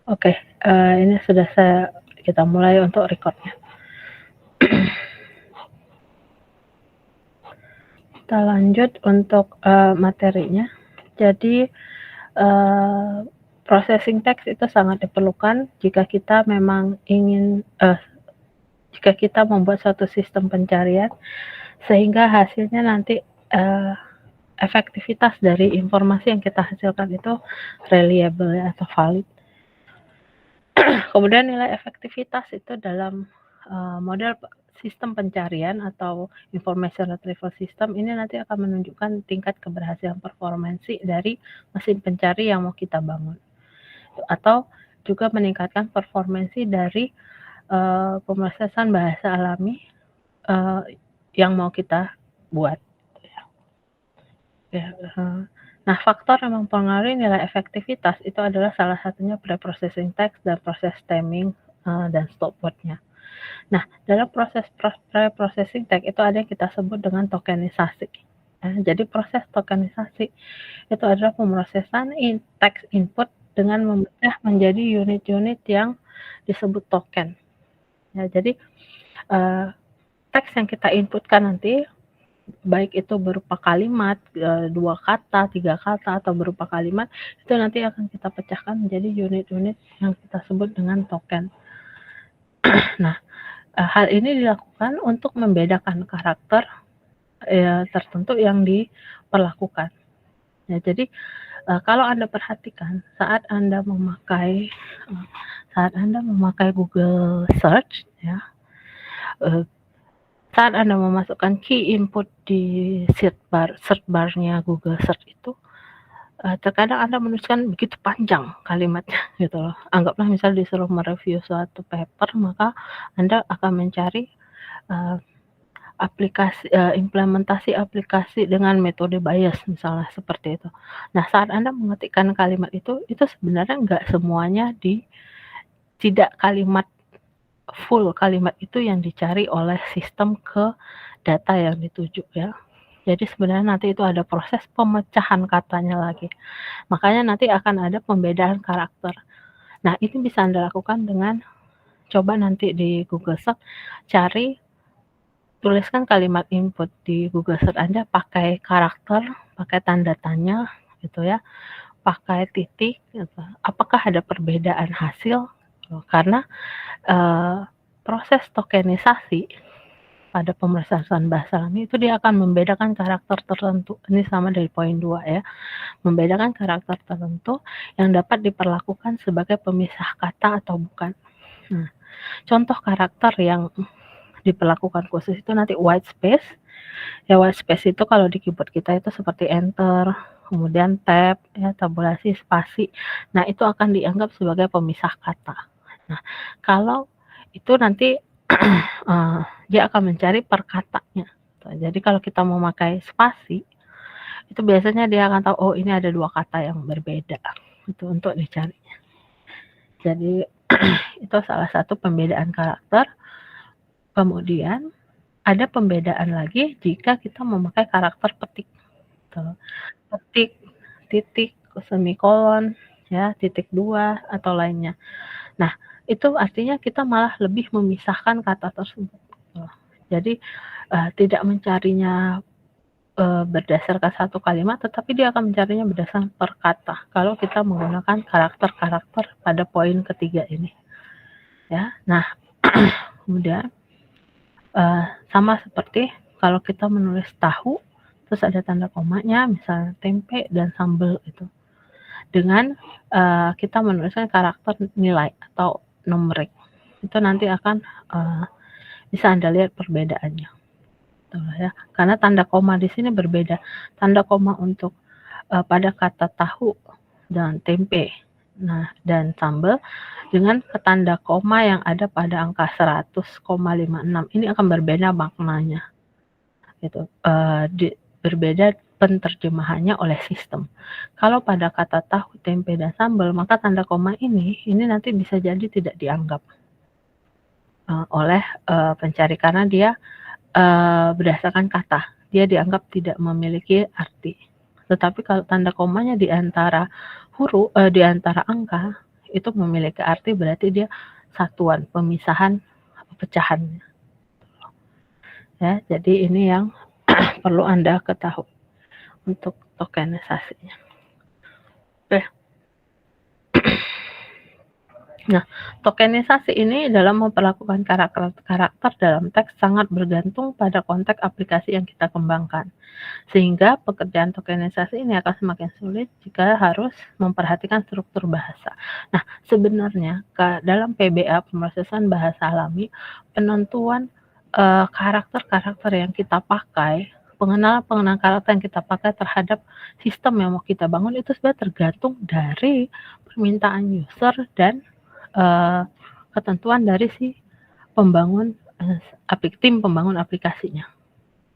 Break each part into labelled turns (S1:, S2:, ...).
S1: Oke, ini sudah kita mulai untuk recordnya. Kita lanjut untuk materinya. Jadi processing text itu sangat diperlukan jika kita memang ingin jika kita membuat suatu sistem pencarian sehingga hasilnya nanti efektivitas dari informasi yang kita hasilkan itu reliable ya, atau valid. Kemudian nilai efektivitas itu dalam model sistem pencarian atau information retrieval system ini nanti akan menunjukkan tingkat keberhasilan performansi dari mesin pencari yang mau kita bangun, atau juga meningkatkan performansi dari pemrosesan bahasa alami yang mau kita buat. Nah, faktor yang mempengaruhi nilai efektivitas itu adalah salah satunya pre-processing text dan proses stemming dan stopword-nya. Nah, dalam proses pre-processing text itu ada yang kita sebut dengan tokenisasi. Jadi proses tokenisasi itu adalah pemrosesan teks input dengan memecah menjadi unit-unit yang disebut token. Ya, jadi teks yang kita inputkan nanti, baik itu berupa kalimat, 2 kata, 3 kata, atau berupa kalimat, itu nanti akan kita pecahkan menjadi unit-unit yang kita sebut dengan token. Nah, hal ini dilakukan untuk membedakan karakter tertentu yang diperlakukan. Ya, jadi kalau Anda perhatikan saat Anda memakai Google Search, ya, saat Anda memasukkan key input di search bar-nya Google Search itu, terkadang Anda menuliskan begitu panjang kalimatnya gitu loh. Anggaplah misal disuruh mereview suatu paper, maka Anda akan mencari implementasi aplikasi dengan metode Bayes misalnya, seperti itu. Nah, saat Anda mengetikkan kalimat itu sebenarnya nggak semuanya tidak kalimat full kalimat itu yang dicari oleh sistem ke data yang dituju, ya. Jadi sebenarnya nanti itu ada proses pemecahan katanya lagi. Makanya nanti akan ada pembedaan karakter. Nah, ini bisa Anda lakukan dengan coba nanti di Google Search tuliskan kalimat input di Google Search Anda pakai karakter, pakai tanda tanya gitu ya, pakai titik gitu. Apakah ada perbedaan hasil? Karena proses tokenisasi pada pemrosesan bahasa alami itu dia akan membedakan karakter tertentu. Ini sama dari poin 2 ya. Membedakan karakter tertentu yang dapat diperlakukan sebagai pemisah kata atau bukan. Nah, contoh karakter yang diperlakukan khusus itu nanti white space. Ya, white space itu kalau di keyboard kita itu seperti enter, kemudian tab, ya, tabulasi, spasi. Nah, itu akan dianggap sebagai pemisah kata. Nah, kalau itu nanti dia akan mencari per katanya. Jadi kalau kita mau pakai spasi, itu biasanya dia akan tahu, oh ini ada 2 kata yang berbeda. Itu untuk dicari. Jadi itu salah satu pembedaan karakter. Kemudian ada pembedaan lagi jika kita memakai karakter petik. Petik, titik, semikolon, ya, titik 2 atau lainnya. Nah, itu artinya kita malah lebih memisahkan kata tersebut. Jadi tidak mencarinya berdasarkan satu kalimat, tetapi dia akan mencarinya berdasarkan per kata. Kalau kita menggunakan karakter-karakter pada poin ketiga ini, ya. Nah, kemudian sama seperti kalau kita menulis tahu, terus ada tanda komanya, misalnya tempe dan sambal itu. Dengan kita menuliskan karakter nilai atau numerik, itu nanti akan bisa Anda lihat perbedaannya. Ya, karena tanda koma di sini berbeda. Tanda koma untuk pada kata tahu dan tempe, nah, dan sambal dengan tanda koma yang ada pada angka 100,56 ini akan berbeda maknanya. Gitu. Berbeda penerjemahannya oleh sistem. Kalau pada kata tahu, tempe, dan sambal, maka tanda koma ini nanti bisa jadi tidak dianggap oleh pencari karena dia berdasarkan kata, dia dianggap tidak memiliki arti. Tetapi kalau tanda komanya di antara di antara angka itu memiliki arti berarti dia satuan, pemisahan, pecahan. Ya, jadi ini yang perlu Anda ketahui untuk tokenisasinya. Oke. Nah, tokenisasi ini dalam memperlakukan karakter dalam teks sangat bergantung pada konteks aplikasi yang kita kembangkan. Sehingga pekerjaan tokenisasi ini akan semakin sulit jika harus memperhatikan struktur bahasa. Nah, sebenarnya dalam PBA, pemrosesan bahasa alami, penentuan karakter-karakter yang kita pakai, pengenalan karakter yang kita pakai terhadap sistem yang mau kita bangun itu sebenarnya tergantung dari permintaan user dan ketentuan dari si pembangun tim pembangun aplikasinya.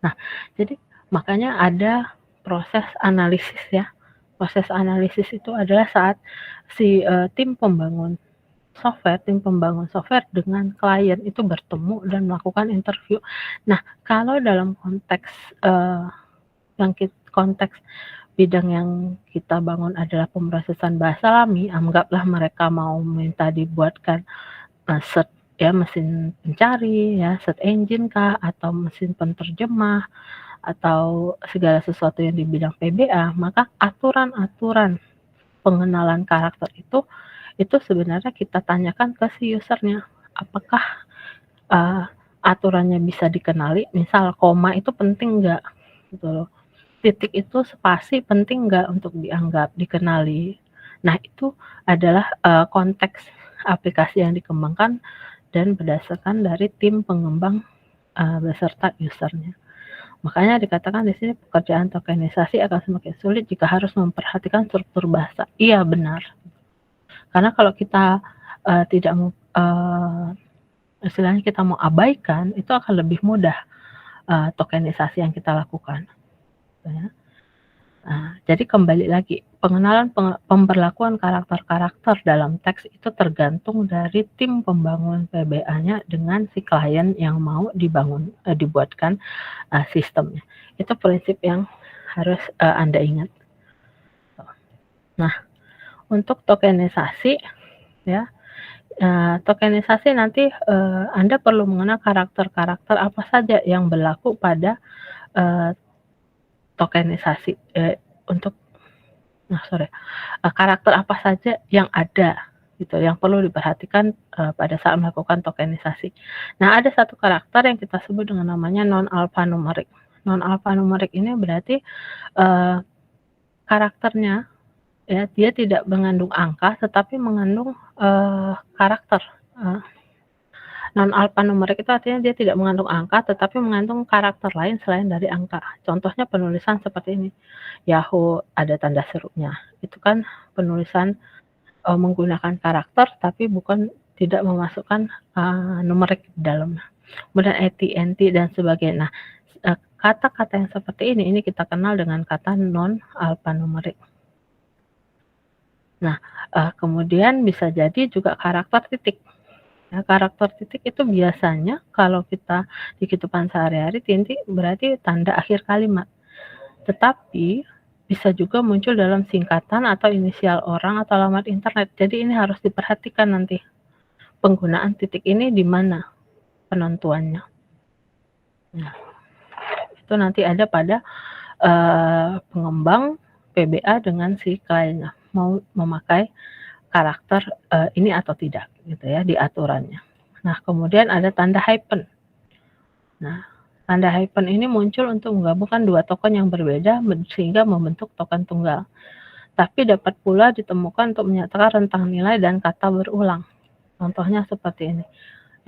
S1: Nah, jadi makanya ada proses analisis ya. Proses analisis itu adalah saat si tim pembangun software dengan klien itu bertemu dan melakukan interview. Nah, kalau dalam konteks konteks bidang yang kita bangun adalah pemrosesan bahasa alami, anggaplah mereka mau minta dibuatkan search ya, mesin pencari ya, search engine kah, atau mesin penerjemah, atau segala sesuatu yang di bidang PBA, maka aturan-aturan pengenalan karakter itu sebenarnya kita tanyakan ke si usernya, apakah aturannya bisa dikenali, misal koma itu penting nggak gitu loh. Titik itu spasi penting nggak untuk dianggap dikenali. Nah, itu adalah konteks aplikasi yang dikembangkan dan berdasarkan dari tim pengembang beserta usernya. Makanya dikatakan di sini pekerjaan tokenisasi akan semakin sulit jika harus memperhatikan struktur bahasa. Iya, benar. Karena kalau kita tidak mau istilahnya kita mau abaikan, itu akan lebih mudah tokenisasi yang kita lakukan. Ya. Nah, jadi kembali lagi, pengenalan pemberlakuan karakter-karakter dalam teks itu tergantung dari tim pembangun PBA-nya dengan si klien yang mau dibuatkan sistemnya. Itu prinsip yang harus Anda ingat. Nah, untuk tokenisasi ya, tokenisasi nanti Anda perlu mengenal karakter-karakter apa saja yang berlaku pada tokenisasi untuk karakter apa saja yang ada gitu yang perlu diperhatikan pada saat melakukan tokenisasi. Nah, ada satu karakter yang kita sebut dengan namanya non-alphanumerik. Non-alphanumerik ini berarti karakternya ya dia tidak mengandung angka tetapi mengandung karakter. Non-alphanumerik itu artinya dia tidak mengandung angka tetapi mengandung karakter lain selain dari angka. Contohnya penulisan seperti ini. Yahoo ada tanda serunya. Itu kan penulisan menggunakan karakter tapi tidak memasukkan numerik di dalamnya. Kemudian AT&T dan sebagainya. Nah, kata-kata yang seperti ini kita kenal dengan kata non-alphanumerik. Nah, kemudian bisa jadi juga karakter titik. Nah, karakter titik itu biasanya kalau kita di kehidupan sehari-hari titik berarti tanda akhir kalimat. Tetapi bisa juga muncul dalam singkatan atau inisial orang atau alamat internet. Jadi ini harus diperhatikan nanti. Penggunaan titik ini di mana penentuannya. Nah, itu nanti ada pada pengembang PBA dengan si kliennya mau memakai karakter ini atau tidak gitu ya di aturannya. Nah, kemudian ada tanda hyphen. Nah, tanda hyphen ini muncul untuk menggabungkan dua token yang berbeda sehingga membentuk token tunggal. Tapi dapat pula ditemukan untuk menyatakan rentang nilai dan kata berulang. Contohnya seperti ini.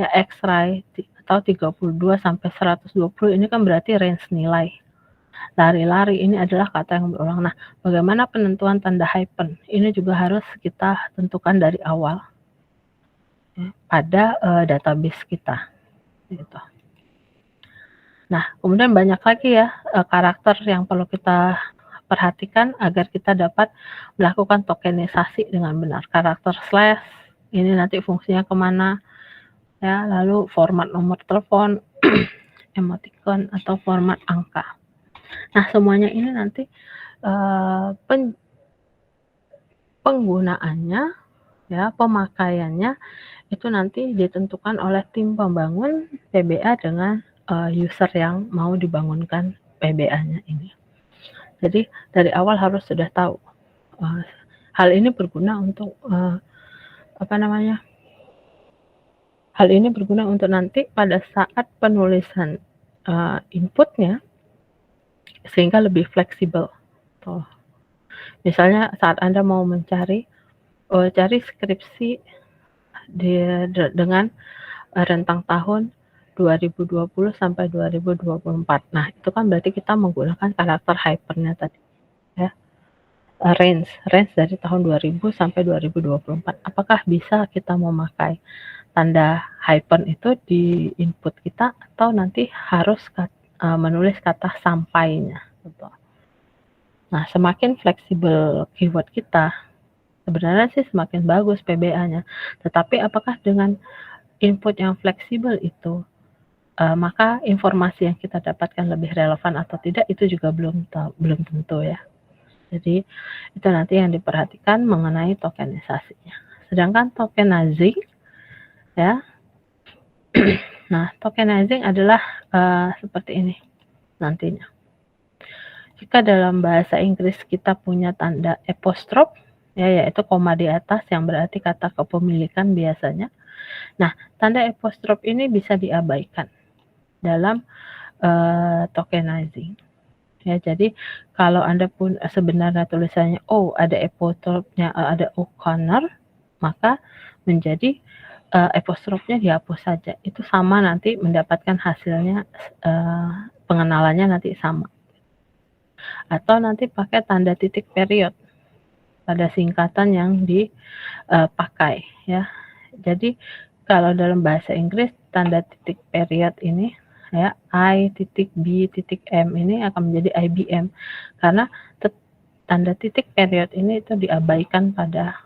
S1: Ya, X-ray atau 32 sampai 120 ini kan berarti range nilai. Lari-lari ini adalah kata yang berulang. Nah, bagaimana penentuan tanda hyphen? Ini juga harus kita tentukan dari awal ya, pada database kita. Gitu. Nah, kemudian banyak lagi ya karakter yang perlu kita perhatikan agar kita dapat melakukan tokenisasi dengan benar. Karakter slash ini nanti fungsinya kemana? Ya, lalu format nomor telepon, emoticon atau format angka. Nah, semuanya ini nanti penggunaannya, ya, pemakaiannya itu nanti ditentukan oleh tim pembangun PBA dengan user yang mau dibangunkan PBA-nya ini. Jadi dari awal harus sudah tahu hal ini berguna untuk hal ini berguna untuk nanti pada saat penulisan inputnya sehingga lebih fleksibel. Tuh. Misalnya saat Anda mau cari skripsi dengan rentang tahun 2020 sampai 2024. Nah, itu kan berarti kita menggunakan karakter hypernya tadi, ya. Range dari tahun 2000 sampai 2024. Apakah bisa kita memakai tanda hyphen itu di input kita atau nanti harus menulis kata sampainya, gitu. Nah, semakin fleksibel keyword kita, sebenarnya sih semakin bagus PBA-nya. Tetapi apakah dengan input yang fleksibel itu maka informasi yang kita dapatkan lebih relevan atau tidak itu juga belum tentu, ya. Jadi itu nanti yang diperhatikan mengenai tokenisasinya. Sedangkan tokenizing, ya. Nah, tokenizing adalah seperti ini nantinya. Jika dalam bahasa Inggris kita punya tanda apostrophe, ya, yaitu koma di atas yang berarti kata kepemilikan biasanya. Nah, tanda apostrophe ini bisa diabaikan dalam tokenizing. Ya, jadi kalau Anda pun sebenarnya tulisannya ada apostrophe-nya, ada O'Connor, maka menjadi apostrophe-nya dihapus saja. Itu sama nanti mendapatkan hasilnya, pengenalannya nanti sama. Atau nanti pakai tanda titik period pada singkatan yang dipakai, ya. Jadi kalau dalam bahasa Inggris tanda titik period ini, ya, I.B.M ini akan menjadi IBM karena tanda titik period ini itu diabaikan pada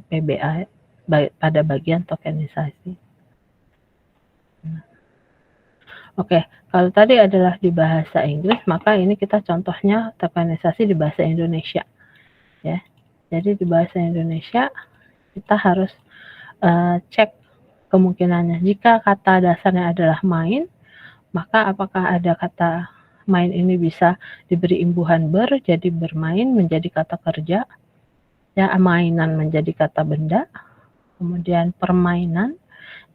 S1: PBA pada bagian tokenisasi. Oke, kalau tadi adalah di bahasa Inggris, maka ini kita contohnya tokenisasi di bahasa Indonesia, ya. Jadi di bahasa Indonesia kita harus cek kemungkinannya. Jika kata dasarnya adalah main, maka apakah ada kata main ini bisa diberi imbuhan jadi bermain menjadi kata kerja, ya, mainan menjadi kata benda, kemudian permainan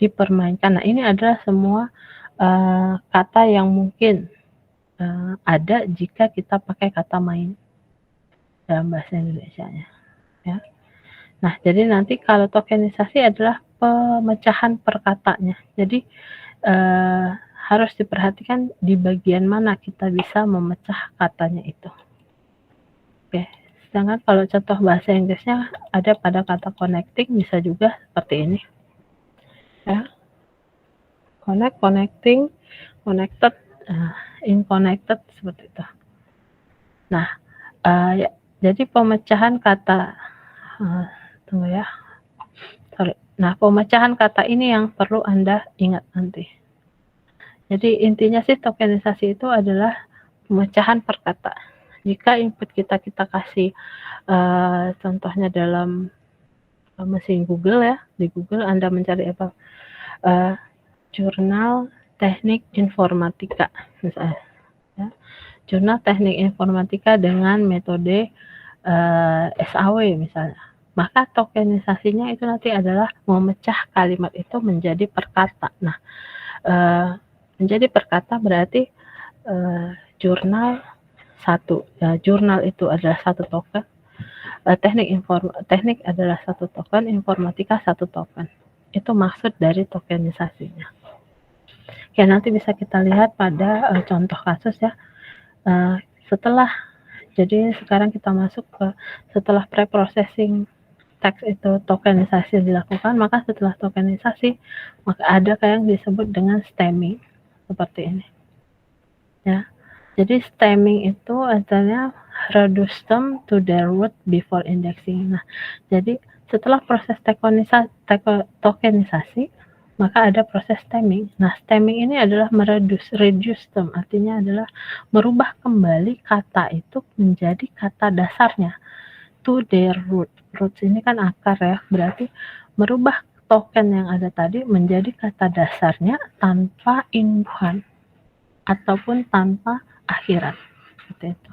S1: dipermainkan. Nah, ini adalah semua kata yang mungkin ada jika kita pakai kata main dalam bahasa Indonesianya, ya. Nah, jadi nanti kalau tokenisasi adalah pemecahan per katanya. Jadi harus diperhatikan di bagian mana kita bisa memecah katanya itu. Oke, sedangkan kalau contoh bahasa Inggrisnya ada pada kata connecting, bisa juga seperti ini, ya. Connect, connecting, connected, in-connected, seperti itu. Nah, ya, jadi pemecahan kata tunggu ya. Sorry. Nah, pemecahan kata ini yang perlu Anda ingat nanti. Jadi intinya sih tokenisasi itu adalah pemecahan per kata. Jika input kita kasih contohnya dalam mesin Google, ya, di Google Anda mencari apa? Jurnal Teknik Informatika misalnya, ya. Jurnal Teknik Informatika dengan metode SAW misalnya. Maka tokenisasinya itu nanti adalah memecah kalimat itu menjadi per kata. Nah, menjadi per kata berarti jurnal satu, ya, jurnal itu adalah satu token, teknik adalah satu token, informatika satu token. Itu maksud dari tokenisasinya. Oke, nanti bisa kita lihat pada contoh kasus, ya. Jadi sekarang kita masuk ke setelah pre-processing teks itu tokenisasi dilakukan, maka setelah tokenisasi maka ada yang disebut dengan stemming seperti ini, ya. Jadi stemming itu artinya reduce them to their root before indexing. Nah, jadi setelah proses tokenisasi maka ada proses stemming. Nah, stemming ini adalah reduce them, artinya adalah merubah kembali kata itu menjadi kata dasarnya. to their root. Roots ini kan akar ya, berarti merubah token yang ada tadi menjadi kata dasarnya tanpa imbuhan ataupun tanpa akhiran. Seperti itu.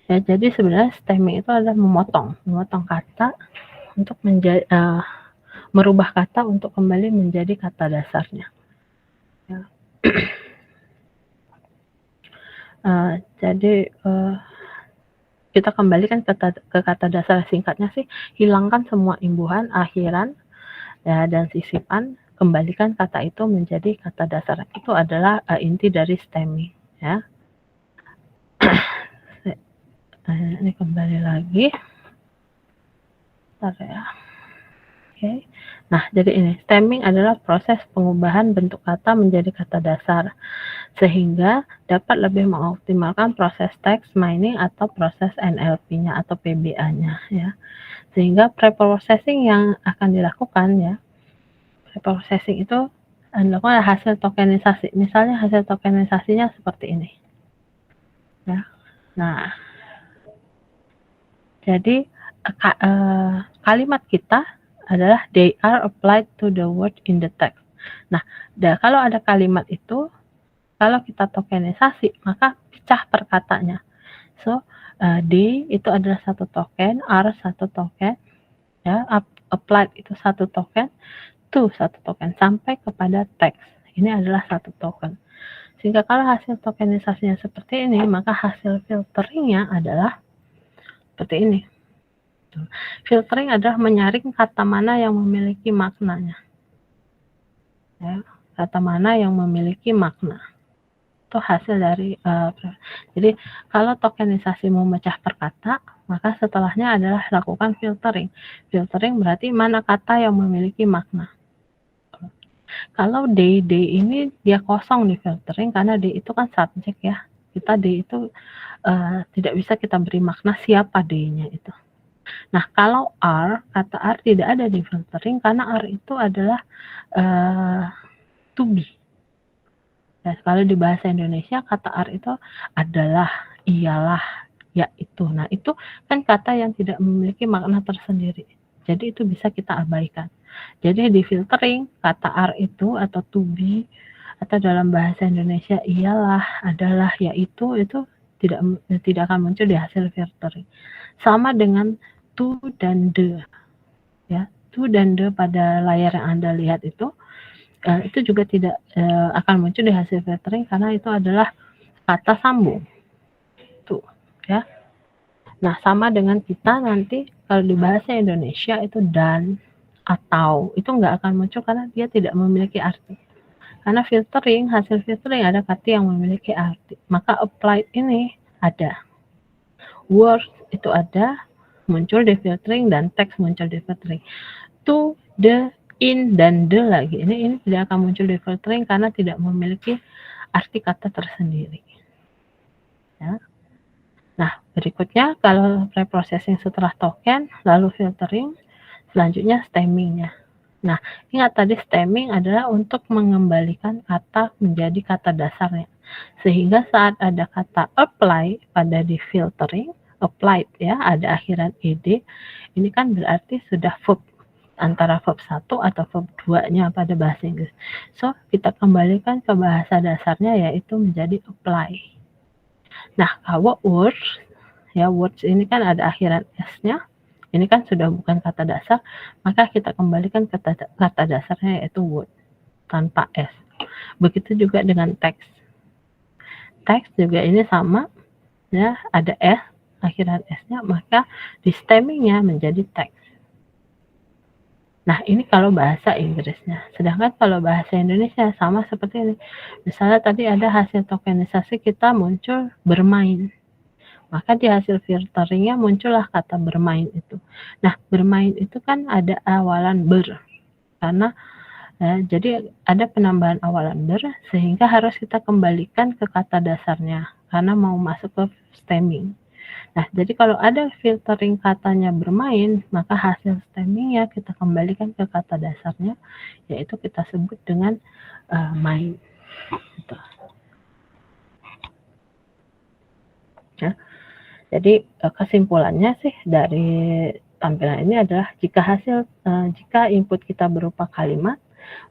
S1: Ya, jadi sebenarnya stemming itu adalah memotong kata untuk merubah kata untuk kembali menjadi kata dasarnya. Ya. Jadi kita kembalikan ke kata dasar, singkatnya sih hilangkan semua imbuhan, akhiran, ya, dan sisipan, kembalikan kata itu menjadi kata dasar. Itu adalah inti dari stemming, ya. Ini kembali lagi. Bentar ya. Oke. Nah, jadi ini stemming adalah proses pengubahan bentuk kata menjadi kata dasar sehingga dapat lebih mengoptimalkan proses text mining atau proses NLP-nya atau PBA-nya, ya. Sehingga preprocessing yang akan dilakukan, ya, preprocessing itu dilakukan hasil tokenisasi. Misalnya hasil tokenisasinya seperti ini, ya. Nah, jadi kalimat kita adalah they are applied to the word in the text. Nah, kalau ada kalimat itu, kalau kita tokenisasi, maka pecah per katanya. So, they itu adalah satu token, are satu token, ya, applied itu satu token, to satu token, sampai kepada text. Ini adalah satu token. Sehingga kalau hasil tokenisasinya seperti ini, maka hasil filteringnya adalah seperti ini. Filtering adalah menyaring kata mana yang memiliki maknanya. Ya, kata mana yang memiliki makna. Itu hasil dari jadi kalau tokenisasi memecah per kata, maka setelahnya adalah lakukan filtering. Filtering berarti mana kata yang memiliki makna. Kalau they ini dia kosong di filtering karena they itu kan subjek ya. Kita they itu tidak bisa kita beri makna siapa they-nya itu. Nah, kalau are, kata are tidak ada di filtering karena are itu adalah to be. Ya, kalau di bahasa Indonesia kata are itu adalah, ialah, yaitu. Nah, itu kan kata yang tidak memiliki makna tersendiri. Jadi itu bisa kita abaikan. Jadi di filtering kata are itu atau to be atau dalam bahasa Indonesia ialah, adalah, yaitu itu tidak akan muncul di hasil filtering. Sama dengan to dan the, ya, to dan the pada layar yang Anda lihat itu juga tidak akan muncul di hasil filtering karena itu adalah kata sambung, tuh, ya. Nah, sama dengan kita nanti kalau di bahasa Indonesia itu dan atau itu nggak akan muncul karena dia tidak memiliki arti. Karena filtering, hasil filtering ada kata yang memiliki arti. Maka applied ini ada. Words itu ada, muncul di filtering, dan teks muncul di filtering. To, the, in, dan the lagi. Ini tidak akan muncul di filtering karena tidak memiliki arti kata tersendiri. Ya. Nah, berikutnya kalau preprocessing setelah token, lalu filtering, selanjutnya stemmingnya. Nah, ingat tadi stemming adalah untuk mengembalikan kata menjadi kata dasarnya. Sehingga saat ada kata apply pada di filtering, applied ya, ada akhiran ed, ini kan berarti sudah verb antara verb 1 atau verb 2-nya pada bahasa Inggris. So, kita kembalikan ke bahasa dasarnya yaitu menjadi apply. Nah, kalau words, ya words ini kan ada akhiran s-nya, ini kan sudah bukan kata dasar, maka kita kembalikan ke kata dasarnya yaitu word tanpa s. Begitu juga dengan teks. Teks juga ini sama, ya, ada s, akhiran s-nya, maka di stemmingnya menjadi teks. Nah, ini kalau bahasa Inggrisnya. Sedangkan kalau bahasa Indonesia sama seperti ini. Misalnya tadi ada hasil tokenisasi kita muncul bermain. Maka di hasil filteringnya muncullah kata bermain itu. Nah, bermain itu kan ada awalan ber. Karena jadi ada penambahan awalan ber sehingga harus kita kembalikan ke kata dasarnya karena mau masuk ke stemming. Nah, jadi kalau ada filtering katanya bermain, maka hasil stemmingnya kita kembalikan ke kata dasarnya, yaitu kita sebut dengan main. Gitu. Ya. Jadi kesimpulannya sih dari tampilan ini adalah jika input kita berupa kalimat,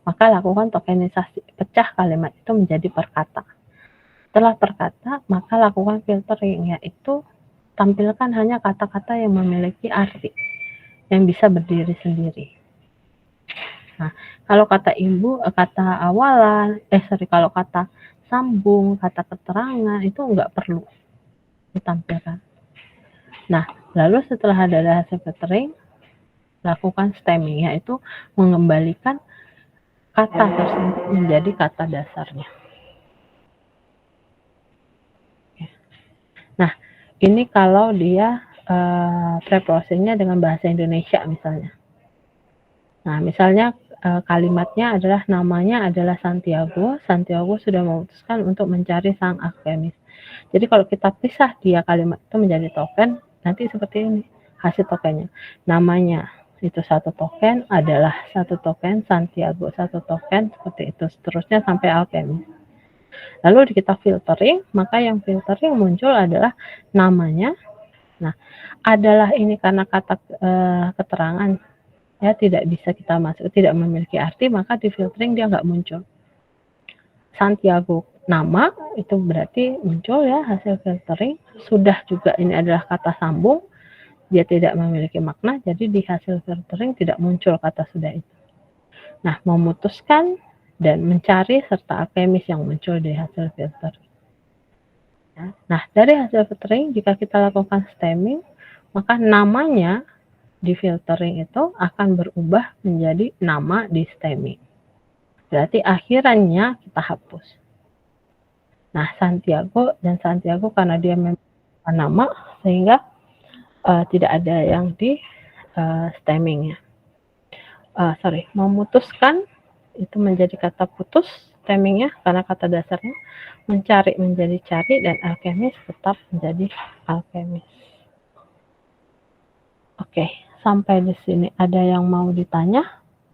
S1: maka lakukan tokenisasi, pecah kalimat itu menjadi perkata. Setelah perkata, maka lakukan filtering, yaitu tampilkan hanya kata-kata yang memiliki arti, yang bisa berdiri sendiri. Nah, kalau kata kalau kata sambung, kata keterangan itu nggak perlu ditampilkan. Nah, lalu setelah ada hasil filtering, lakukan stemming, yaitu mengembalikan kata tersebut menjadi kata dasarnya. Nah, ini kalau dia preprocessingnya dengan bahasa Indonesia misalnya. Nah, misalnya kalimatnya adalah namanya adalah Santiago. Santiago sudah memutuskan untuk mencari sang alkemis. Jadi kalau kita pisah dia kalimat itu menjadi token, nanti seperti ini hasil tokennya. Namanya itu satu token, adalah satu token, Santiago satu token, seperti itu seterusnya sampai alkemis. Lalu kita filtering, maka yang filtering muncul adalah namanya. Nah, adalah ini karena kata keterangan ya tidak bisa kita masuk, tidak memiliki arti, maka di filtering dia nggak muncul. Santiago nama itu berarti muncul ya hasil filtering. Sudah juga ini adalah kata sambung, dia tidak memiliki makna, jadi di hasil filtering tidak muncul kata sudah itu. Nah, memutuskan dan mencari serta alkemis yang muncul di hasil filtering. Nah, dari hasil filtering jika kita lakukan stemming, maka namanya di filtering itu akan berubah menjadi nama di stemming. Berarti akhirannya kita hapus. Nah, Santiago karena dia memang nama sehingga tidak ada yang di stemmingnya. Memutuskan itu menjadi kata putus stemmingnya karena kata dasarnya. Mencari menjadi cari, dan alkemis tetap menjadi alkemis. Oke, sampai di sini ada yang mau ditanya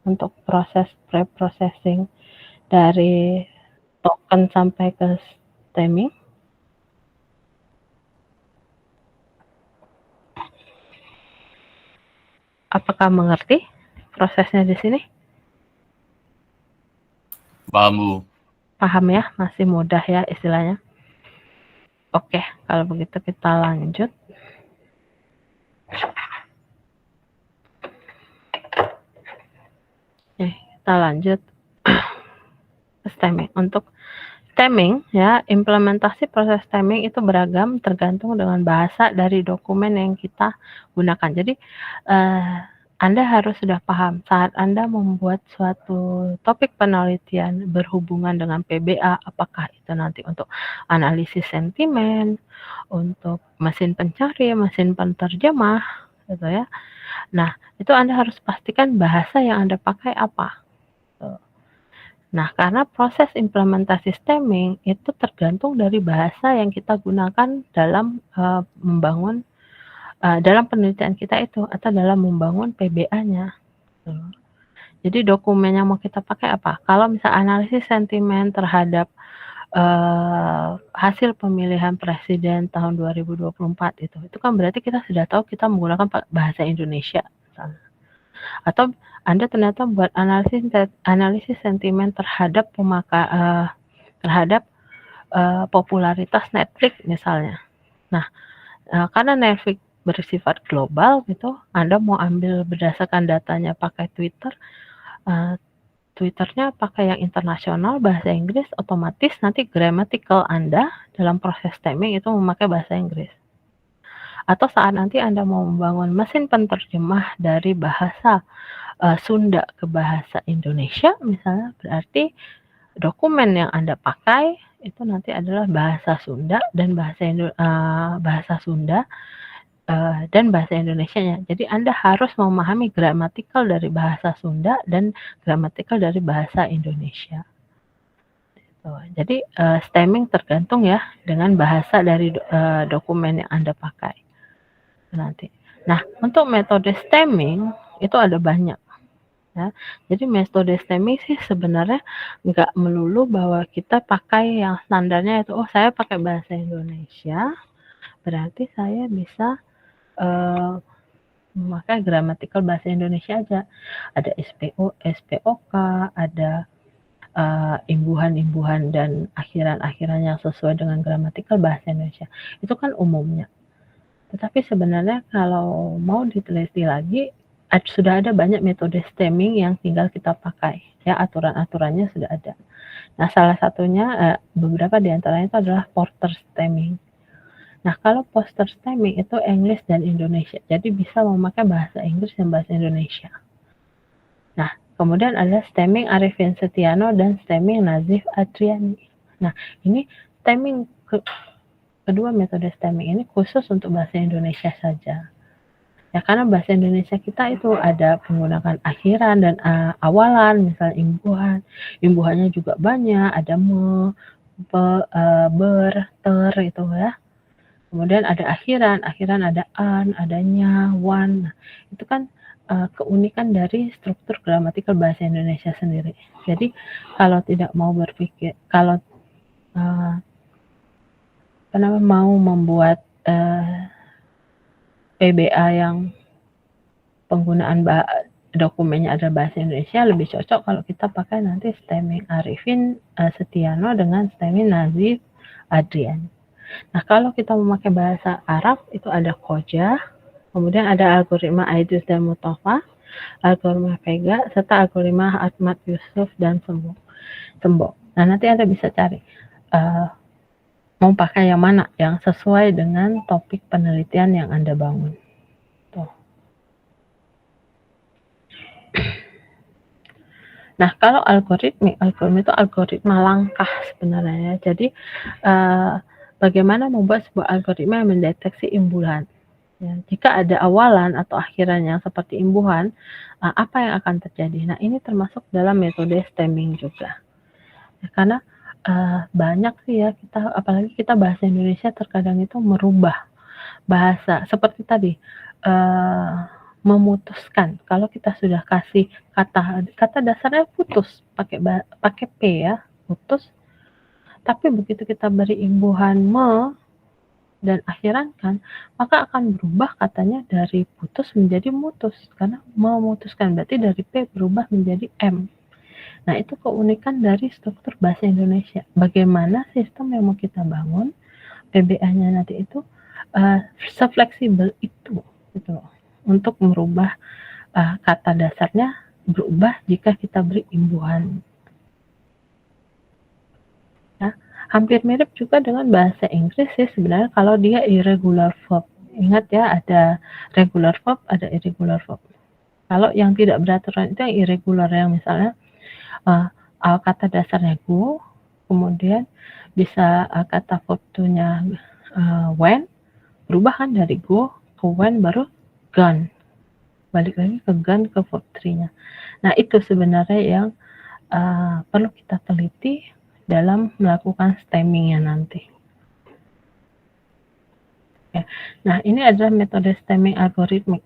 S1: untuk proses pre-processing dari token sampai ke stemming? Apakah mengerti prosesnya di sini?
S2: Paham, Bu.
S1: Paham ya, masih mudah ya istilahnya. Oke, kalau begitu kita lanjut. Kita lanjut stemming. Untuk stemming ya, implementasi proses stemming itu beragam tergantung dengan bahasa dari dokumen yang kita gunakan. Jadi Anda harus sudah paham saat Anda membuat suatu topik penelitian berhubungan dengan PBA, apakah itu nanti untuk analisis sentimen, untuk mesin pencari, mesin penerjemah, gitu ya. Nah, itu Anda harus pastikan bahasa yang Anda pakai apa. Nah, karena proses implementasi stemming itu tergantung dari bahasa yang kita gunakan dalam membangun dalam penelitian kita itu atau dalam membangun PBA-nya. Jadi dokumen yang mau kita pakai apa? Kalau misal analisis sentimen terhadap hasil pemilihan presiden tahun 2024 itu kan berarti kita sudah tahu kita menggunakan bahasa Indonesia. Atau Anda ternyata buat analisis sentimen terhadap popularitas Netflix misalnya. Nah, karena Netflix bersifat global gitu, Anda mau ambil berdasarkan datanya pakai Twitter, Twitternya pakai yang internasional bahasa Inggris, otomatis nanti grammatical Anda dalam proses stemming itu memakai bahasa Inggris. Atau saat nanti Anda mau membangun mesin penerjemah dari bahasa Sunda ke bahasa Indonesia misalnya, berarti dokumen yang Anda pakai itu nanti adalah bahasa Sunda dan bahasa Sunda dan bahasa Indonesianya. Jadi Anda harus memahami gramatikal dari bahasa Sunda dan gramatikal dari bahasa Indonesia. Jadi stemming tergantung ya dengan bahasa dari dokumen yang Anda pakai nanti. Nah, untuk metode stemming itu ada banyak. Ya. Jadi metode stemming sih sebenarnya nggak melulu bahwa kita pakai yang standarnya itu, saya pakai bahasa Indonesia, berarti saya bisa memakai gramatikal bahasa Indonesia aja. Ada SPO, SPOK, ada imbuhan-imbuhan dan akhiran-akhiran yang sesuai dengan gramatikal bahasa Indonesia. Itu kan umumnya. Tetapi sebenarnya kalau mau diteliti lagi, sudah ada banyak metode stemming yang tinggal kita pakai. Ya, aturan-aturannya sudah ada. Nah, salah satunya beberapa di antaranya itu adalah Porter stemming. Nah, kalau Porter stemming itu English dan Indonesia. Jadi bisa memakai bahasa Inggris dan bahasa Indonesia. Nah, kemudian ada stemming Arifin Setiano dan stemming Nazif Adriani. Nah, ini stemming kedua metode stemming ini khusus untuk bahasa Indonesia saja. Ya, karena bahasa Indonesia kita itu ada menggunakan akhiran dan awalan, misalnya imbuhan. Imbuhannya juga banyak, ada me, ber, ter itu ya. Kemudian ada akhiran ada an, adanya, wan. Nah, itu kan keunikan dari struktur gramatikal bahasa Indonesia sendiri. Jadi kalau tidak mau berpikir, kalau mau membuat PBA yang penggunaan dokumennya adalah bahasa Indonesia, lebih cocok kalau kita pakai nanti stemming Arifin Setiano dengan stemming Nazif Adrian. Nah, kalau kita memakai bahasa Arab itu ada Koja, kemudian ada algoritma Aidrus dan Mustafa, algoritma Vega, serta algoritma Ahmad Yusuf dan Sembo. Nah, nanti Anda bisa cari mau pakai yang mana yang sesuai dengan topik penelitian yang Anda bangun. Tuh. Nah, kalau algoritma itu algoritma langkah sebenarnya. Jadi, bagaimana membuat sebuah algoritma yang mendeteksi imbuhan. Ya, jika ada awalan atau akhiran yang seperti imbuhan, apa yang akan terjadi? Nah, ini termasuk dalam metode stemming juga. Ya, karena banyak sih ya kita, apalagi kita bahasa Indonesia terkadang itu merubah bahasa. Seperti tadi, memutuskan. Kalau kita sudah kasih kata dasarnya putus, pakai P ya, putus. Tapi begitu kita beri imbuhan me dan akhiran kan, maka akan berubah katanya dari putus menjadi mutus. Karena memutuskan berarti dari P berubah menjadi M. Nah, itu keunikan dari struktur bahasa Indonesia. Bagaimana sistem yang mau kita bangun, PBA-nya nanti itu sefleksibel itu gitu loh, untuk merubah kata dasarnya berubah jika kita beri imbuhan. Nah, hampir mirip juga dengan bahasa Inggris sih sebenarnya kalau dia irregular verb. Ingat ya, ada regular verb, ada irregular verb. Kalau yang tidak beraturan itu yang irregular, yang misalnya kata dasarnya go, kemudian bisa kata verb to-nya when, berubah kan dari go ke when baru gone. Balik lagi ke gone ke verb 3-nya. Nah, itu sebenarnya yang perlu kita teliti dalam melakukan stemming-nya nanti. Ya. Nah, ini adalah metode stemming algoritmik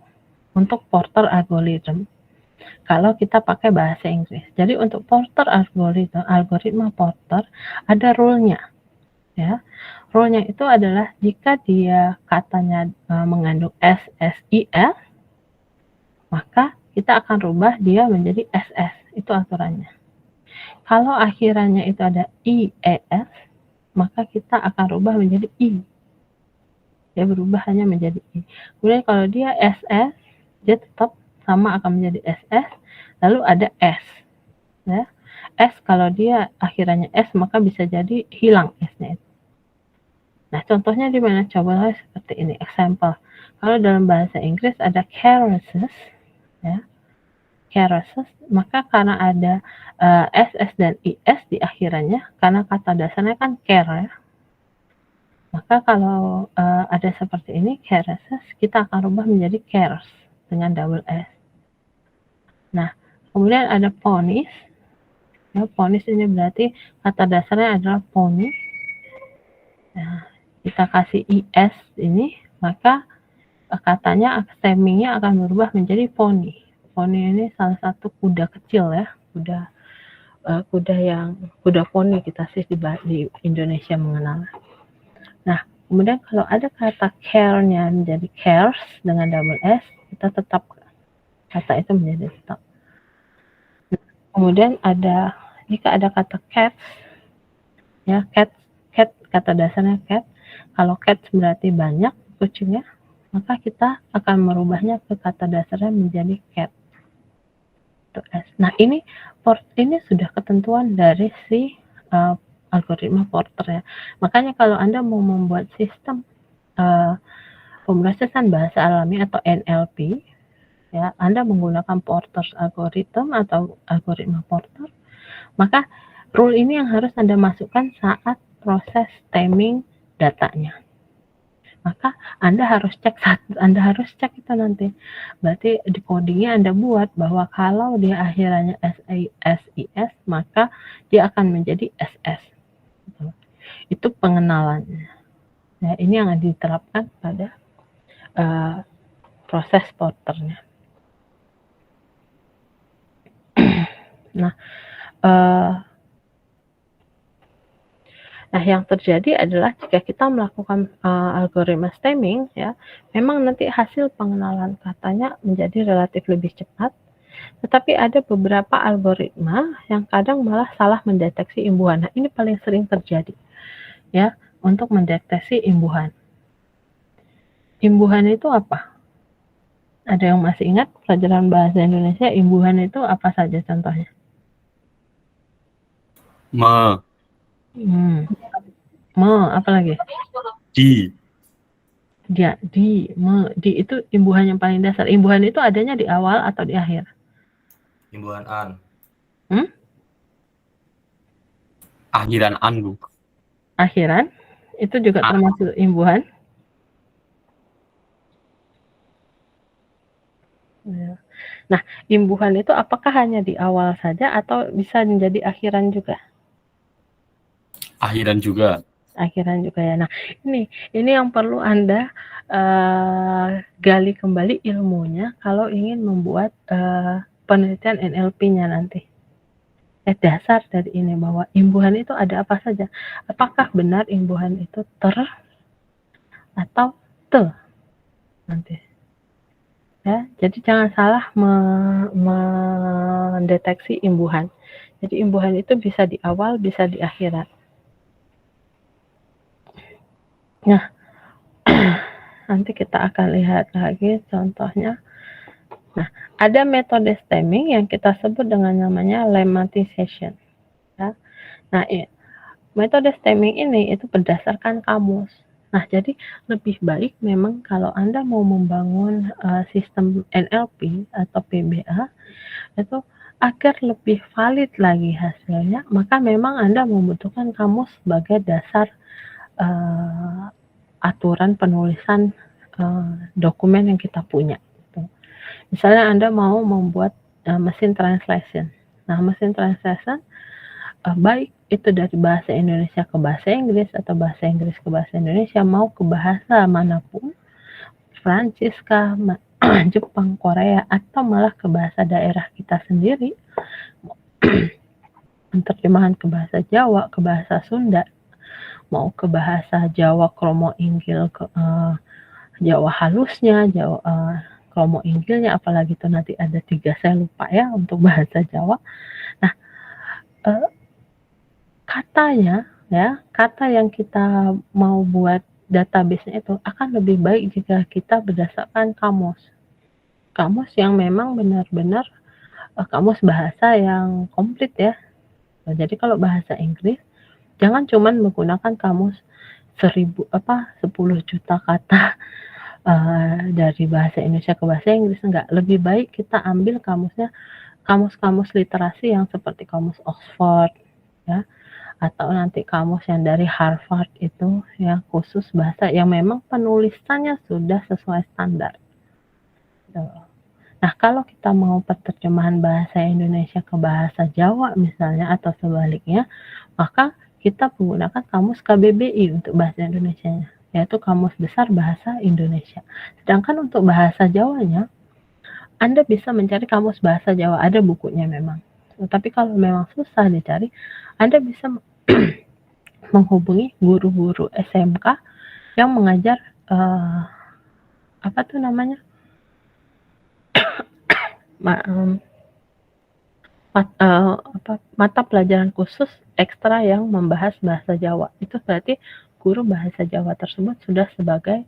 S1: untuk Porter algorithm. Kalau kita pakai bahasa Inggris. Jadi untuk Porter algoritma Porter ada rule-nya. Ya. Rule-nya itu adalah jika dia katanya mengandung S, S, I, S, maka kita akan rubah dia menjadi SS. Itu aturannya. Kalau akhirannya itu ada I, E, S, maka kita akan rubah menjadi I. Dia berubah hanya menjadi I. Kemudian kalau dia SS, dia tetap sama akan menjadi SS, lalu ada S. Ya. S kalau dia akhirannya S, maka bisa jadi hilang S-nya itu. Nah, contohnya di mana? Coba seperti ini, example. Kalau dalam bahasa Inggris ada caresses, ya, caresses, maka karena ada SS dan IS di akhirannya, karena kata dasarnya kan care, ya, maka kalau ada seperti ini, caresses, kita akan rubah menjadi cares dengan double S. Nah, kemudian ada ponies. Ya, ponies ini berarti kata dasarnya adalah pony. Nah, kita kasih IS ini, maka katanya stemmingnya akan berubah menjadi pony. Pony ini salah satu kuda kecil ya, kuda poni kita sih di Indonesia mengenal. Nah, Kemudian kalau ada kata care-nya menjadi cares dengan double S, kita tetap kata itu menjadi tetap. Kemudian jika ada kata cats, ya cat kata dasarnya cat. Kalau cats berarti banyak kucingnya, maka kita akan merubahnya ke kata dasarnya menjadi cat. Nah, ini sudah ketentuan dari si algoritma Porter ya. Makanya kalau Anda mau membuat sistem pemrosesan bahasa alami atau NLP, ya, Anda menggunakan Porter's algorithm atau algoritma Porter, maka rule ini yang harus Anda masukkan saat proses stemming datanya. Maka Anda harus cek itu nanti. Berarti di codingnya Anda buat bahwa kalau dia akhirannya SIS, maka dia akan menjadi SS. Itu pengenalannya. Nah, ini yang diterapkan pada proses Porternya. Nah, yang terjadi adalah jika kita melakukan algoritma stemming, ya, memang nanti hasil pengenalan katanya menjadi relatif lebih cepat, tetapi ada beberapa algoritma yang kadang malah salah mendeteksi imbuhan. Nah, ini paling sering terjadi, ya, untuk mendeteksi imbuhan. Imbuhan itu apa? Ada yang masih ingat pelajaran bahasa Indonesia, imbuhan itu apa saja contohnya? Apa lagi?
S2: Di
S1: itu imbuhan yang paling dasar. Imbuhan itu adanya di awal atau di akhir?
S2: Imbuhan an. Akhiran an, Bu.
S1: Akhiran? Itu juga termasuk imbuhan? Nah, imbuhan itu apakah hanya di awal saja atau bisa menjadi akhiran juga?
S2: Akhiran juga.
S1: Akhiran juga ya. Nah, ini yang perlu Anda gali kembali ilmunya kalau ingin membuat penelitian NLP-nya nanti. Dasar dari ini bahwa imbuhan itu ada apa saja. Apakah benar imbuhan itu ter atau te nanti. Ya, jadi jangan salah mendeteksi imbuhan. Jadi imbuhan itu bisa di awal, bisa di akhirat. Nah, nanti kita akan lihat lagi contohnya. Nah, ada metode stemming yang kita sebut dengan namanya lemmatization. Ya. Nah, metode stemming ini itu berdasarkan kamus. Nah, jadi lebih baik memang kalau Anda mau membangun sistem NLP atau PBA itu agar lebih valid lagi hasilnya, maka memang Anda membutuhkan kamus sebagai dasar aturan penulisan dokumen yang kita punya. Gitu. Misalnya Anda mau membuat mesin translation. Nah, mesin translation baik itu dari bahasa Indonesia ke bahasa Inggris atau bahasa Inggris ke bahasa Indonesia, mau ke bahasa manapun, Prancis kah, Jepang, Korea, atau malah ke bahasa daerah kita sendiri, terjemahan ke bahasa Jawa, ke bahasa Sunda, mau ke bahasa Jawa kromo inggil, ke Jawa halusnya, Jawa kromo inggilnya, apalagi itu nanti ada 3 saya lupa ya untuk bahasa Jawa. Nah, katanya ya, kata yang kita mau buat database-nya itu akan lebih baik jika kita berdasarkan kamus. Kamus yang memang benar-benar kamus bahasa yang komplit ya. Nah, jadi kalau bahasa Inggris jangan cuman menggunakan kamus 10 juta kata dari bahasa Indonesia ke bahasa Inggris, enggak. Lebih baik kita ambil kamusnya kamus-kamus literasi yang seperti kamus Oxford ya, atau nanti kamus yang dari Harvard itu ya, khusus bahasa yang memang penulisannya sudah sesuai standar. Nah, kalau kita mau penerjemahan bahasa Indonesia ke bahasa Jawa misalnya atau sebaliknya, maka kita menggunakan kamus KBBI untuk bahasa Indonesianya, yaitu Kamus Besar Bahasa Indonesia. Sedangkan untuk bahasa Jawanya, Anda bisa mencari kamus bahasa Jawa, ada bukunya memang. Tapi kalau memang susah dicari, Anda bisa menghubungi guru-guru SMK yang mengajar apa tuh namanya mata pelajaran khusus ekstra yang membahas bahasa Jawa. Itu berarti guru bahasa Jawa tersebut sudah sebagai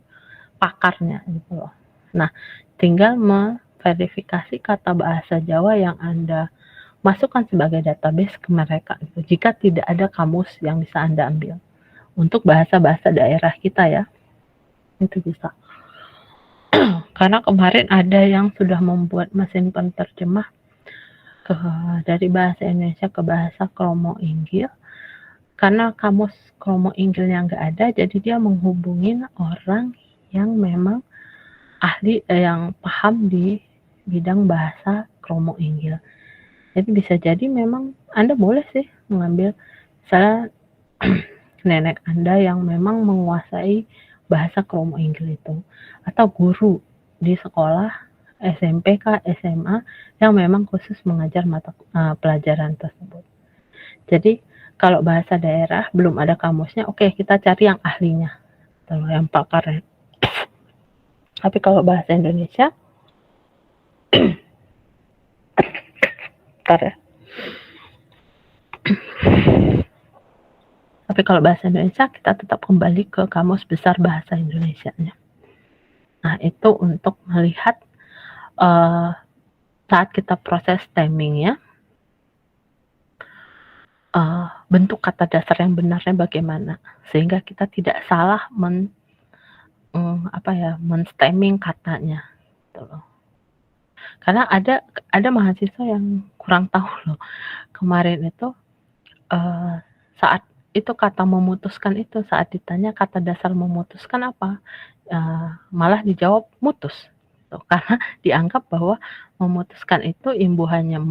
S1: pakarnya gitu loh. Nah, tinggal memverifikasi kata bahasa Jawa yang Anda masukkan sebagai database ke mereka gitu. Jika tidak ada kamus yang bisa Anda ambil untuk bahasa-bahasa daerah kita ya, itu bisa. Karena kemarin ada yang sudah membuat mesin penerjemah dari bahasa Indonesia ke bahasa Kromo Inggil. Karena kamus Kromo Inggilnya nggak ada, jadi dia menghubungin orang yang memang ahli yang paham di bidang bahasa Kromo Inggil. Jadi bisa jadi memang Anda boleh sih mengambil misalnya nenek Anda yang memang menguasai bahasa Kromo Inggil itu, atau guru di sekolah SMP kah SMA yang memang khusus mengajar mata pelajaran tersebut. Jadi kalau bahasa daerah belum ada kamusnya, oke kita cari yang ahlinya, yang pakarnya. Tapi kalau bahasa Indonesia, bentar ya. Tapi kalau bahasa Indonesia kita tetap kembali ke kamus besar bahasa Indonesianya. Nah itu untuk melihat saat kita proses stemming ya, bentuk kata dasar yang benarnya bagaimana, sehingga kita tidak salah men-stemming katanya gitu loh. Karena ada mahasiswa yang kurang tahu loh. Kemarin itu saat itu kata memutuskan itu, saat ditanya kata dasar memutuskan apa, malah dijawab mutus. Gitu. Karena dianggap bahwa memutuskan itu imbuhannya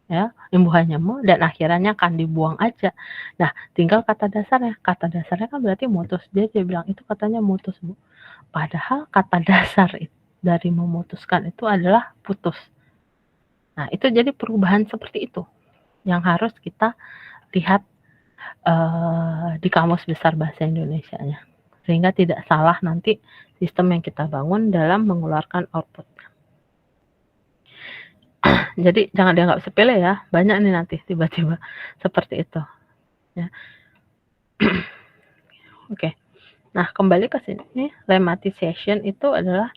S1: ya, imbuhannya dan akhirannya akan dibuang aja. Nah, tinggal kata dasarnya. Kata dasarnya kan berarti mutus. Dia bilang itu katanya mutus, Bu. Padahal kata dasar dari memutuskan itu adalah putus. Nah, itu jadi perubahan seperti itu yang harus kita lihat di kamus besar bahasa Indonesianya. Sehingga tidak salah nanti sistem yang kita bangun dalam mengeluarkan output. Jadi jangan dianggap sepele ya, banyak nih nanti tiba-tiba seperti itu. Ya. Oke. Nah, kembali ke sini, lemmatization itu adalah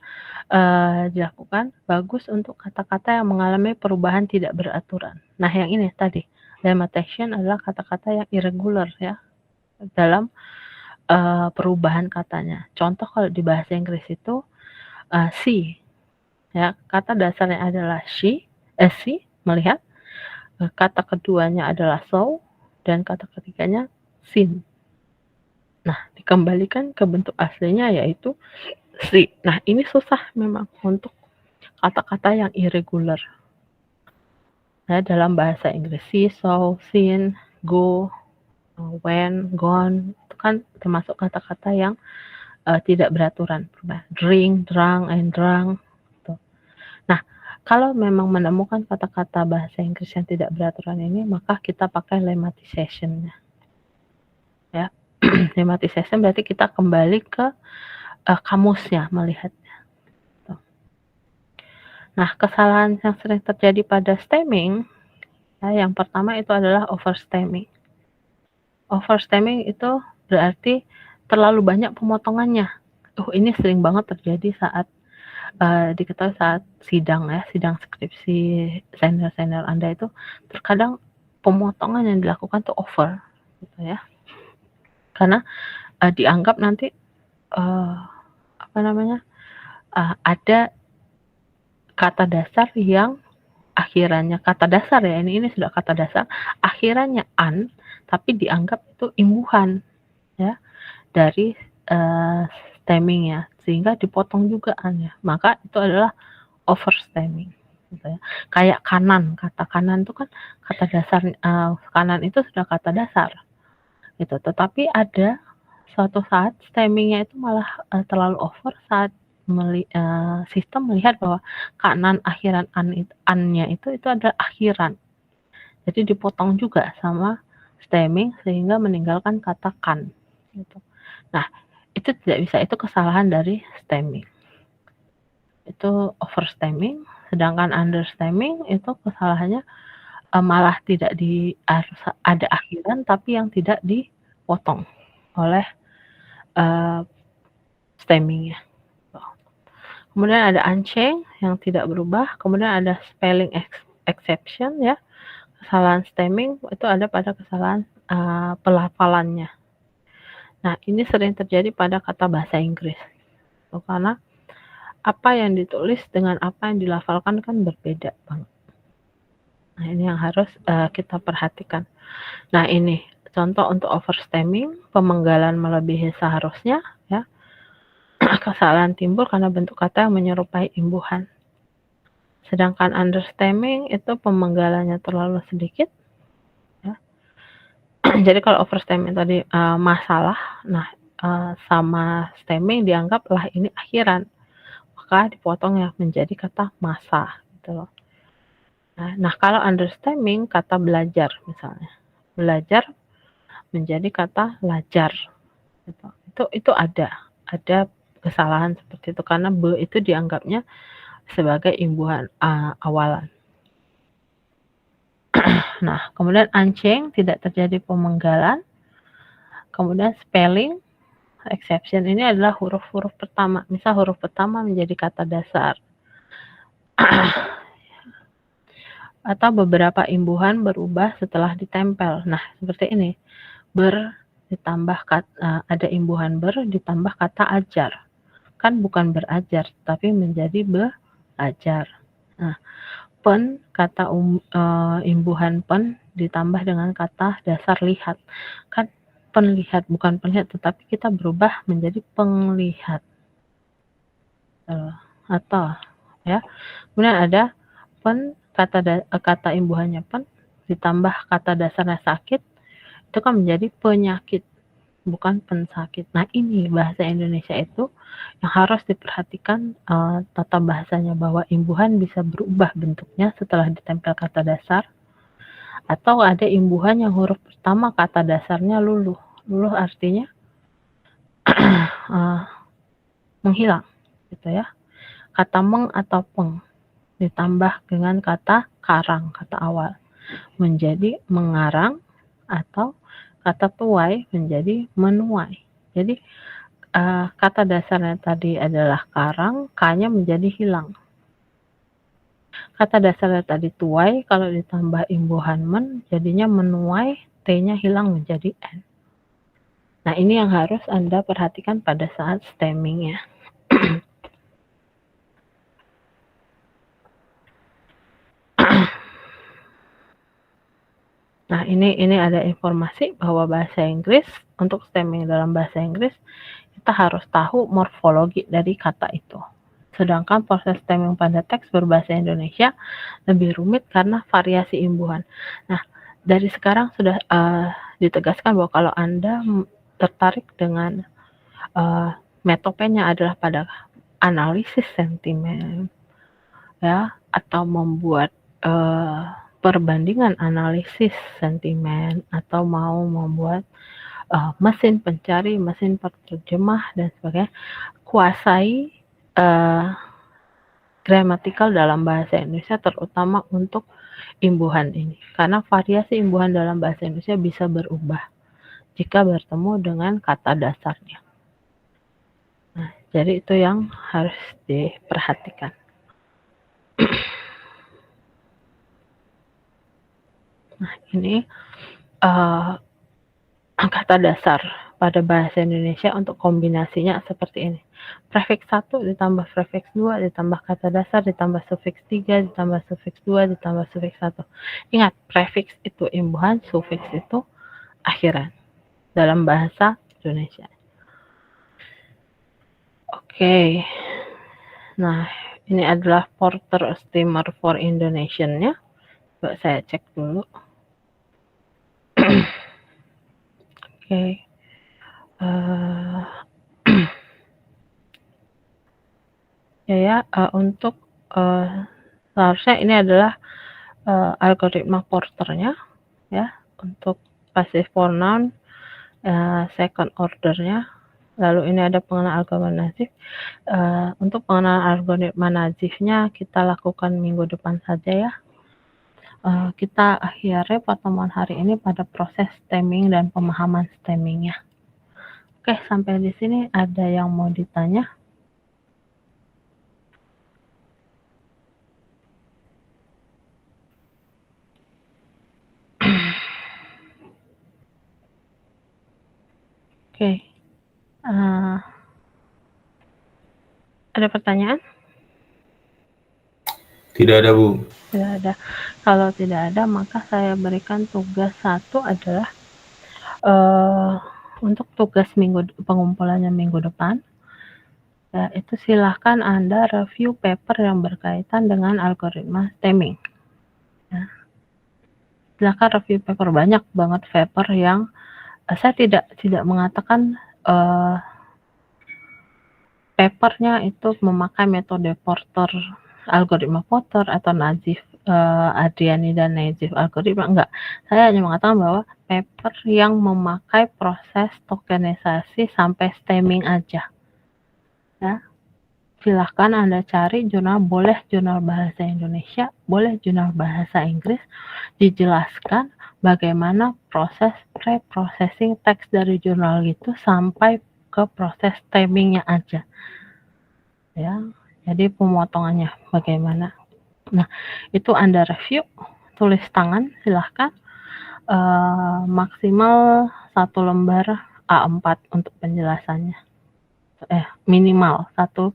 S1: dilakukan bagus untuk kata-kata yang mengalami perubahan tidak beraturan. Nah, yang ini tadi, lemmatization adalah kata-kata yang irregular ya dalam perubahan katanya. Contoh kalau di bahasa Inggris itu see, ya kata dasarnya adalah see, melihat, kata keduanya adalah saw, dan kata ketiganya seen. Nah, dikembalikan ke bentuk aslinya yaitu see. Nah, ini susah memang untuk kata-kata yang irregular. Nah, dalam bahasa Inggris see, saw, seen, go, when, gone, itu kan termasuk kata-kata yang tidak beraturan. Drink, drunk, and drunk. Gitu. Nah, kalau memang menemukan kata-kata bahasa Inggris yang tidak beraturan ini, maka kita pakai lemmatization. Ya, lemmatization berarti kita kembali ke kamusnya melihatnya. Gitu. Nah, kesalahan yang sering terjadi pada stemming, ya, yang pertama itu adalah overstemming. Overstemming itu berarti terlalu banyak pemotongannya. Ini sering banget terjadi saat diketahui saat sidang ya, sidang skripsi senior Anda itu terkadang pemotongan yang dilakukan tuh over gitu ya. Karena dianggap nanti ada kata dasar yang akhirannya kata dasar ya, ini sudah kata dasar, akhirannya an, tapi dianggap itu imbuhan ya dari stemming ya, sehingga dipotong juga an ya. Maka itu adalah overstemming gitu ya. Kayak kanan, kata kanan itu kan kata dasar, kanan itu sudah kata dasar gitu, tetapi ada suatu saat stemmingnya itu malah terlalu over saat sistem melihat bahwa kanan akhiran an-nya itu adalah akhiran. Jadi dipotong juga sama stemming sehingga meninggalkan kata kan gitu. Nah, itu tidak bisa, itu kesalahan dari stemming. Itu overstemming, sedangkan understemming itu kesalahannya malah tidak harus ada akhiran tapi yang tidak dipotong oleh stemmingnya. Kemudian ada unchanged yang tidak berubah, kemudian ada spelling exception ya. Kesalahan stemming itu ada pada kesalahan pelafalannya. Nah, ini sering terjadi pada kata bahasa Inggris. Karena apa yang ditulis dengan apa yang dilafalkan kan berbeda banget. Nah, ini yang harus kita perhatikan. Nah, ini contoh untuk overstemming, pemenggalan melebihi seharusnya ya. Kesalahan timbul karena bentuk kata yang menyerupai imbuhan. Sedangkan understemming itu pemenggalannya terlalu sedikit ya. Jadi kalau overstemming tadi masalah, nah sama stemming dianggaplah ini akhiran. Maka dipotong ya menjadi kata masa gitu loh. Nah, kalau understanding kata belajar misalnya. Belajar menjadi kata lajar. Gitu. Itu ada kesalahan seperti itu karena be itu dianggapnya sebagai imbuhan awalan. Nah, kemudian unchanged tidak terjadi pemenggalan. Kemudian spelling exception ini adalah huruf-huruf pertama. Misal huruf pertama menjadi kata dasar. Atau beberapa imbuhan berubah setelah ditempel. Nah, seperti ini. Ber ditambah ada imbuhan ber ditambah kata ajar. Kan bukan berajar, tapi menjadi belajar. Nah, pen kata imbuhan pen ditambah dengan kata dasar lihat. Kan penlihat bukan penlihat, tetapi kita berubah menjadi penglihat. Atau ya. Kemudian ada pen kata imbuhannya pen ditambah kata dasarnya sakit itu kan menjadi penyakit bukan pensakit. Nah, ini bahasa Indonesia itu yang harus diperhatikan tata bahasanya bahwa imbuhan bisa berubah bentuknya setelah ditempel kata dasar atau ada imbuhan yang huruf pertama kata dasarnya luluh. Luluh artinya menghilang gitu ya. Kata meng atau peng ditambah dengan kata karang, kata awal, menjadi mengarang, atau kata tuai menjadi menuai. Jadi kata dasarnya tadi adalah karang, K-nya menjadi hilang. Kata dasarnya tadi tuai, kalau ditambah imbuhan men, jadinya menuai, T-nya hilang menjadi N. Nah, ini yang harus Anda perhatikan pada saat stemming ya. Nah, ini ada informasi bahwa bahasa Inggris, untuk stemming dalam bahasa Inggris, kita harus tahu morfologi dari kata itu. Sedangkan proses stemming pada teks berbahasa Indonesia lebih rumit karena variasi imbuhan. Nah, dari sekarang sudah ditegaskan bahwa kalau Anda tertarik dengan metopenya adalah pada analisis sentimen, ya, atau membuat perbandingan analisis sentimen atau mau membuat mesin pencari, mesin penerjemah dan sebagainya, kuasai gramatikal dalam bahasa Indonesia terutama untuk imbuhan ini. Karena variasi imbuhan dalam bahasa Indonesia bisa berubah jika bertemu dengan kata dasarnya. Nah, jadi itu yang harus diperhatikan. Nah, ini kata dasar pada bahasa Indonesia untuk kombinasinya seperti ini. Prefiks 1 ditambah prefiks 2 ditambah kata dasar ditambah sufiks 3 ditambah sufiks 2 ditambah sufiks 1. Ingat, prefiks itu imbuhan, sufiks itu akhiran dalam bahasa Indonesia. Oke. Nah, ini adalah Porter Steamer for Indonesian-nya. Coba saya cek dulu. Oke. Untuk seharusnya ini adalah algoritma Porternya ya untuk passive pronoun second ordernya Lalu ini ada pengenalan algoritma nazif. Untuk pengenalan algoritma nazifnya kita lakukan minggu depan saja ya. Kita akhiri pertemuan hari ini pada proses stemming dan pemahaman stemmingnya. Oke, sampai di sini ada yang mau ditanya? Oke. Ada pertanyaan?
S2: Tidak ada, Bu.
S1: Tidak ada. Kalau tidak ada, maka saya berikan tugas 1 adalah untuk tugas pengumpulannya minggu depan. Ya, itu silahkan Anda review paper yang berkaitan dengan algoritma stemming. Ya. Silahkan review paper, banyak banget paper yang saya tidak mengatakan papernya itu memakai metode Porter, algoritma Porter atau Nazif, Adriani dan Nazif algoritma, enggak. Saya hanya mengatakan bahwa paper yang memakai proses tokenisasi sampai stemming aja. Ya. Silahkan Anda cari jurnal, boleh jurnal bahasa Indonesia, boleh jurnal bahasa Inggris, dijelaskan bagaimana proses pre-processing teks dari jurnal itu sampai ke proses stemmingnya aja. Ya, jadi pemotongannya bagaimana. Nah, itu Anda review, tulis tangan, silahkan. Maksimal 1 lembar A4 untuk penjelasannya. Minimal 1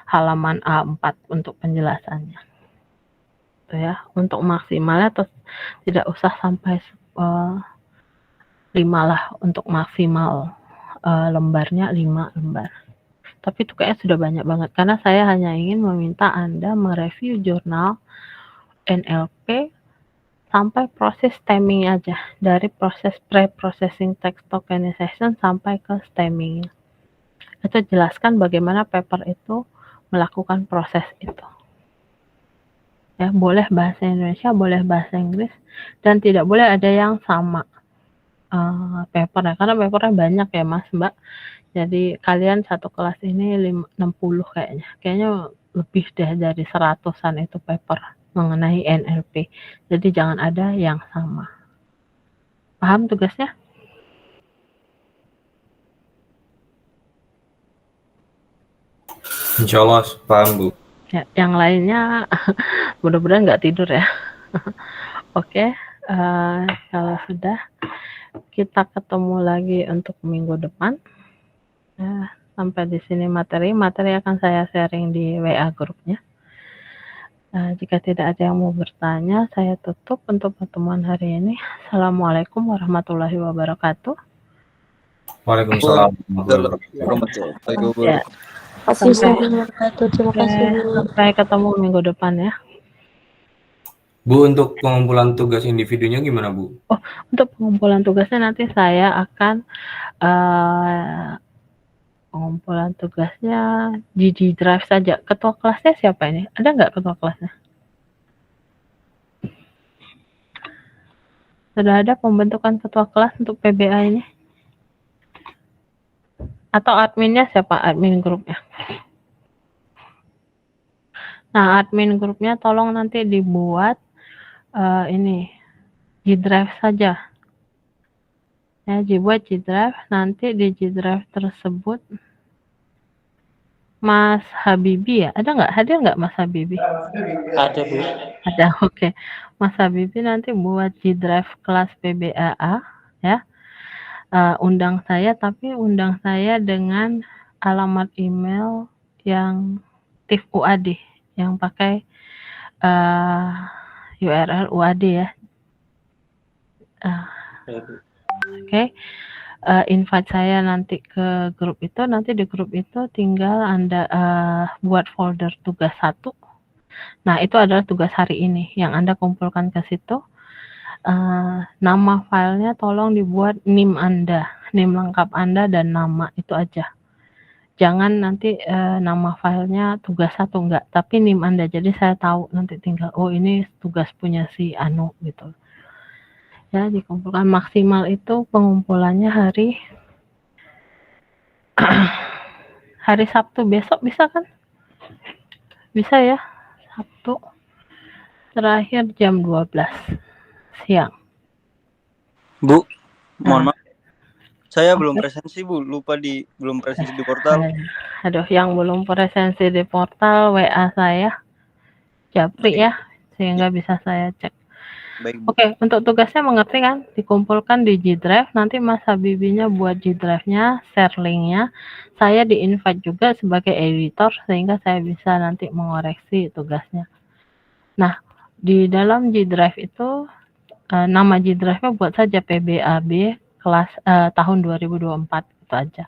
S1: halaman A4 untuk penjelasannya. Itu ya, untuk maksimalnya atau tidak usah sampai 5 lah untuk maksimal lembarnya 5 lembar. Tapi itu kayaknya sudah banyak banget karena saya hanya ingin meminta Anda mereview jurnal NLP sampai proses stemming aja, dari proses pre-processing text tokenization sampai ke stemming. Itu jelaskan bagaimana paper itu melakukan proses itu. Ya, boleh bahasa Indonesia, boleh bahasa Inggris, dan tidak boleh ada yang sama papernya, karena papernya banyak ya Mas, Mbak. Jadi kalian satu kelas ini 60 kayaknya lebih deh dari 100-an itu paper mengenai NLP. Jadi jangan ada yang sama. Paham tugasnya?
S2: Insya Allah paham, Bu.
S1: Ya, yang lainnya mudah-mudahan nggak tidur ya. Oke, kalau sudah kita ketemu lagi untuk minggu depan. Sampai di sini materi akan saya sharing di WA grupnya. Jika tidak ada yang mau bertanya, saya tutup untuk pertemuan hari ini. Assalamualaikum warahmatullahi wabarakatuh.
S2: Waalaikumsalam.
S1: Ya, sampai ketemu minggu depan ya.
S2: Bu, untuk pengumpulan tugas individunya gimana, Bu?
S1: Oh, untuk pengumpulan tugasnya nanti saya akan pengumpulan tugasnya di Drive saja. Ketua kelasnya siapa ini? Ada nggak ketua kelasnya? Sudah ada pembentukan ketua kelas untuk PBA ini? Atau adminnya siapa? Admin grupnya. Nah, admin grupnya tolong nanti dibuat ini G Drive saja. Ya, dibuat G Drive. Nanti di G Drive tersebut Mas Habibi ya? Ada nggak? Hadir nggak Mas Habibi?
S3: Ada, Bu.
S1: Ada, oke. Mas Habibi nanti buat G Drive kelas PBAA ya. Undang saya, tapi undang saya dengan alamat email yang TIF UAD, yang pakai URL UAD ya. Oke. Invite saya nanti ke grup itu, nanti di grup itu tinggal Anda buat folder tugas 1. Nah, itu adalah tugas hari ini yang Anda kumpulkan ke situ. Nama filenya tolong dibuat NIM Anda, NIM lengkap Anda dan nama, itu aja. Jangan nanti nama filenya tugas 1 enggak, tapi NIM Anda. Jadi saya tahu nanti tinggal, oh ini tugas punya si Anu gitu. Ya, dikumpulkan maksimal itu pengumpulannya hari Hari Sabtu besok bisa kan? Bisa ya, Sabtu. Terakhir jam 12 siang.
S3: Bu, mohon
S1: Nah,
S3: maaf. Saya
S1: oke.
S3: belum presensi, Bu. Belum presensi di portal.
S1: Aduh, yang belum presensi di portal WA saya, Japri ya, sehingga bisa saya cek.
S3: Baik, Bu.
S1: Oke, untuk tugasnya mengerti kan? Dikumpulkan di G Drive, nanti Mas Habibinya buat G Drive-nya, share link-nya. Saya di-invite juga sebagai editor, sehingga saya bisa nanti mengoreksi tugasnya. Nah, di dalam G Drive itu, nama G Drive-nya buat saja PBAB kelas tahun 2024, itu aja.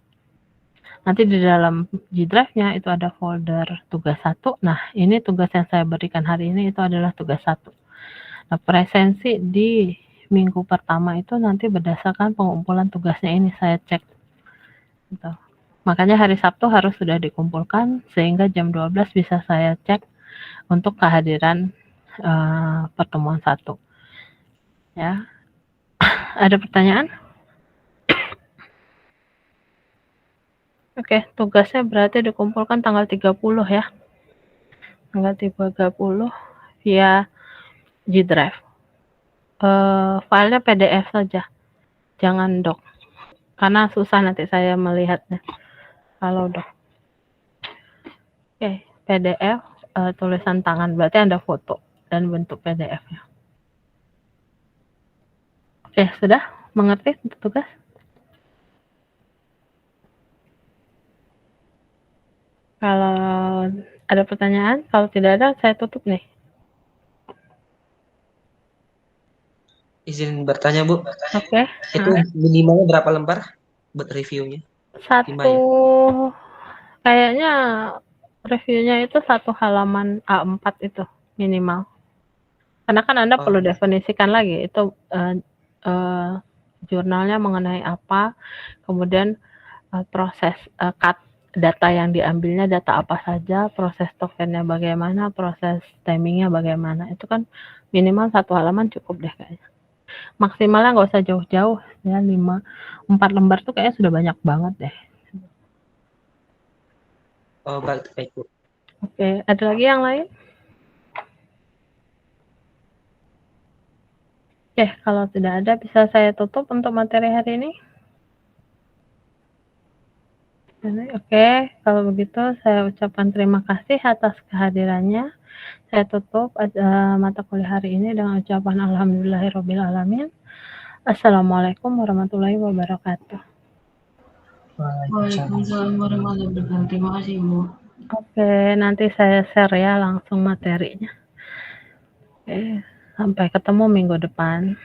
S1: Nanti di dalam G Drive-nya itu ada folder tugas 1. Nah, ini tugas yang saya berikan hari ini itu adalah tugas 1. Nah, presensi di minggu pertama itu nanti berdasarkan pengumpulan tugasnya ini saya cek. Gitu. Makanya hari Sabtu harus sudah dikumpulkan sehingga jam 12 bisa saya cek untuk kehadiran pertemuan 1. Ya. Ada pertanyaan? Oke, tugasnya berarti dikumpulkan tanggal 30 ya. Tanggal 30 via G Drive. Filenya PDF saja, jangan doc, karena susah nanti saya melihatnya kalau doc. Oke, PDF tulisan tangan, berarti ada foto dan bentuk PDF-nya. Oke, sudah mengerti untuk tugas? Kalau ada pertanyaan, kalau tidak ada saya tutup nih.
S4: Izin bertanya, Bu.
S1: Oke.
S4: Itu minimalnya berapa lembar buat reviewnya?
S1: 1, kayaknya reviewnya itu 1 halaman A4 itu minimal. Karena kan Anda perlu definisikan lagi itu jurnalnya mengenai apa, kemudian proses data yang diambilnya data apa saja, proses tokennya bagaimana, proses timingnya bagaimana. Itu kan minimal 1 halaman cukup deh kayaknya. Maksimalnya nggak usah jauh-jauh ya, 4 lembar tuh kayaknya sudah banyak banget deh.
S4: Oh, baik, Bu.
S1: Oke, ada lagi yang lain? Oke, kalau tidak ada bisa saya tutup untuk materi hari ini. Oke, kalau begitu saya ucapkan terima kasih atas kehadirannya. Saya tutup mata kuliah hari ini dengan ucapan alhamdulillahirrabbilalamin. Assalamualaikum warahmatullahi wabarakatuh.
S5: Waalaikumsalam warahmatullahi wabarakatuh. Terima kasih, Bu.
S1: Oke, nanti saya share ya langsung materinya. Oke, sampai ketemu minggu depan.